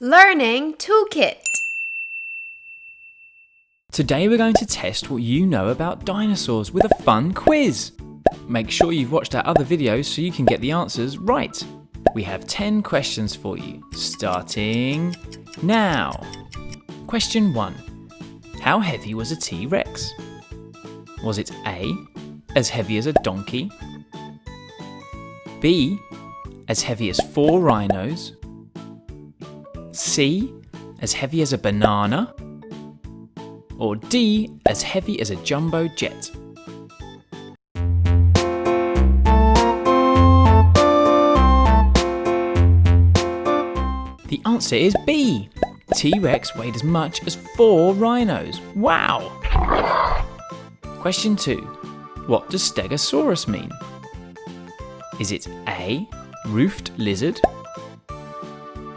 Learning Toolkit. Today we're going to test what you know about dinosaurs with a fun quiz. Make sure you've watched our other videos so you can get the answers right. We have 10 questions for you, starting now. Question 1. How heavy was a T-Rex? Was it A, as heavy as a donkey? B, as heavy as 4 rhinos? C, as heavy as a banana? Or D, as heavy as a jumbo jet? The answer is B. T-Rex weighed as much as 4 rhinos. Wow! Question 2. What does Stegosaurus mean? Is it A, roofed lizard?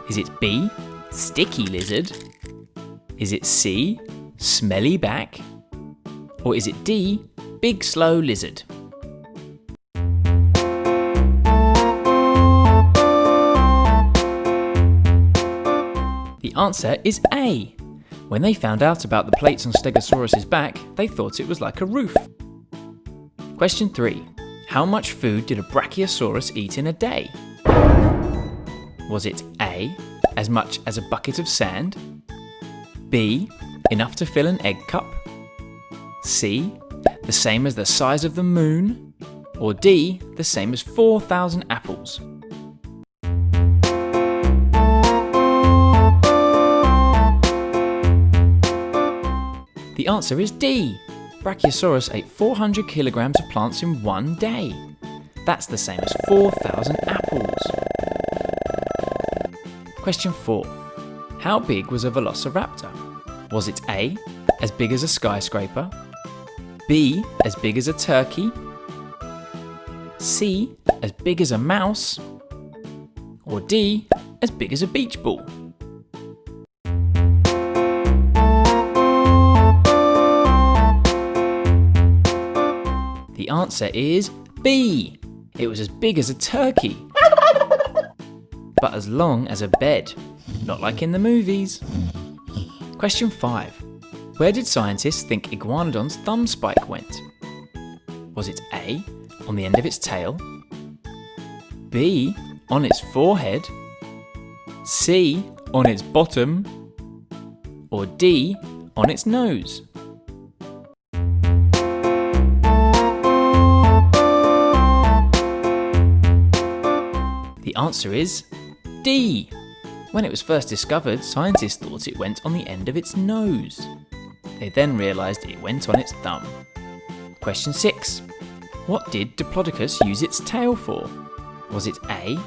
Is it B, sticky lizard? Is it C, smelly back? Or is it D, big slow lizard? The answer is A. When they found out about the plates on Stegosaurus's back, they thought it was like a roof. Question 3. How much food did a Brachiosaurus eat in a day? Was it A, as much as a bucket of sand? B, enough to fill an egg cup? C, the same as the size of the moon? Or D, the same as 4,000 apples? The answer is D. Brachiosaurus ate 400 kilograms of plants in one day. That's the same as 4,000 apples. Question 4. How big was a velociraptor? Was it A, as big as a skyscraper? B, as big as a turkey? C, as big as a mouse? Or D, as big as a beach ball? The answer is B. It was as big as a turkey, but as long as a bed, not like in the movies. Question 5. Where did scientists think Iguanodon's thumb spike went? Was it A, on the end of its tail? B, on its forehead? C, on its bottom? Or D, on its nose? The answer is D. When it was first discovered, scientists thought it went on the end of its nose. They then realised it went on its thumb. Question 6. What did Diplodocus use its tail for? Was it A,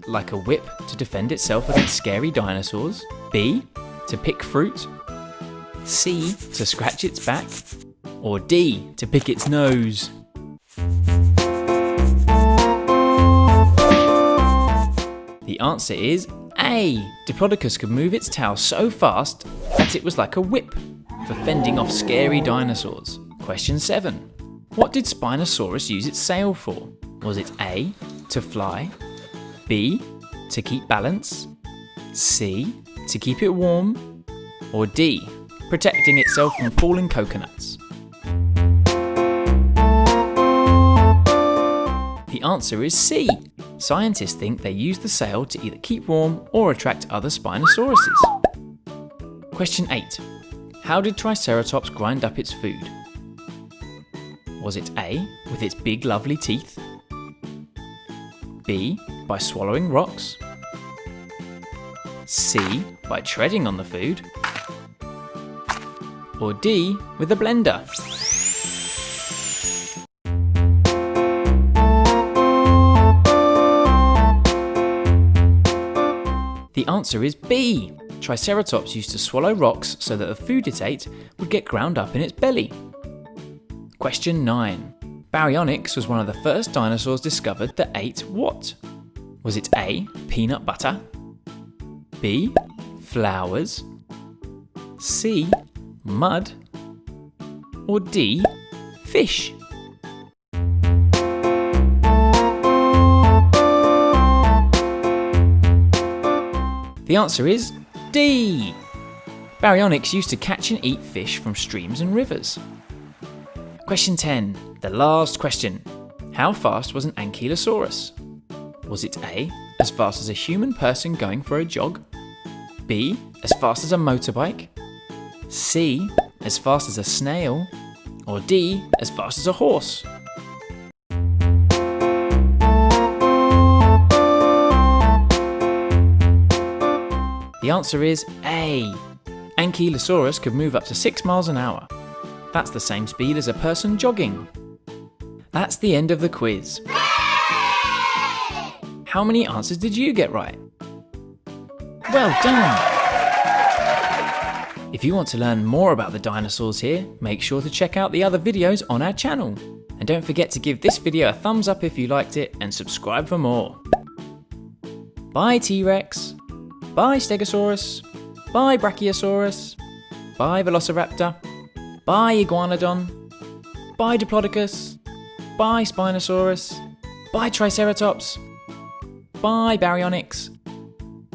like a whip to defend itself against scary dinosaurs? B, to pick fruit? C, to scratch its back? Or D, to pick its nose? The answer is A. Diplodocus could move its tail so fast that it was like a whip for fending off scary dinosaurs. Question 7. What did Spinosaurus use its sail for? Was it A, to fly? B, to keep balance? C, to keep it warm? Or D, protecting itself from falling coconuts? The answer is C. Scientists think they use the sail to either keep warm or attract other Spinosauruses. Question 8. How did Triceratops grind up its food? Was it A, with its big lovely teeth? B, by swallowing rocks? C, by treading on the food? Or D, with a blender? The answer is B. Triceratops used to swallow rocks so that the food it ate would get ground up in its belly. Question 9. Baryonyx was one of the first dinosaurs discovered that ate what? Was it A, peanut butter? B, flowers? C, mud? Or D, fish? The answer is D. Baryonyx used to catch and eat fish from streams and rivers. Question 10, the last question. How fast was an ankylosaurus? Was it A, as fast as a human person going for a jog? B, as fast as a motorbike? C, as fast as a snail? Or D, as fast as a horse? The answer is A. Ankylosaurus could move up to 6 miles an hour. That's the same speed as a person jogging. That's the end of the quiz. How many answers did you get right? Well done! If you want to learn more about the dinosaurs here, make sure to check out the other videos on our channel. And don't forget to give this video a thumbs up if you liked it and subscribe for more. Bye T-Rex. Bye Stegosaurus. Bye Brachiosaurus. Bye Velociraptor. Bye Iguanodon. Bye Diplodocus. Bye Spinosaurus. Bye Triceratops. Bye Baryonyx.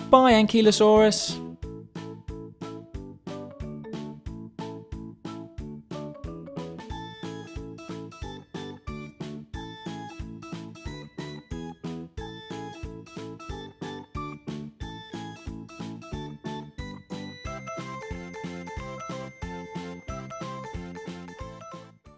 Bye Ankylosaurus.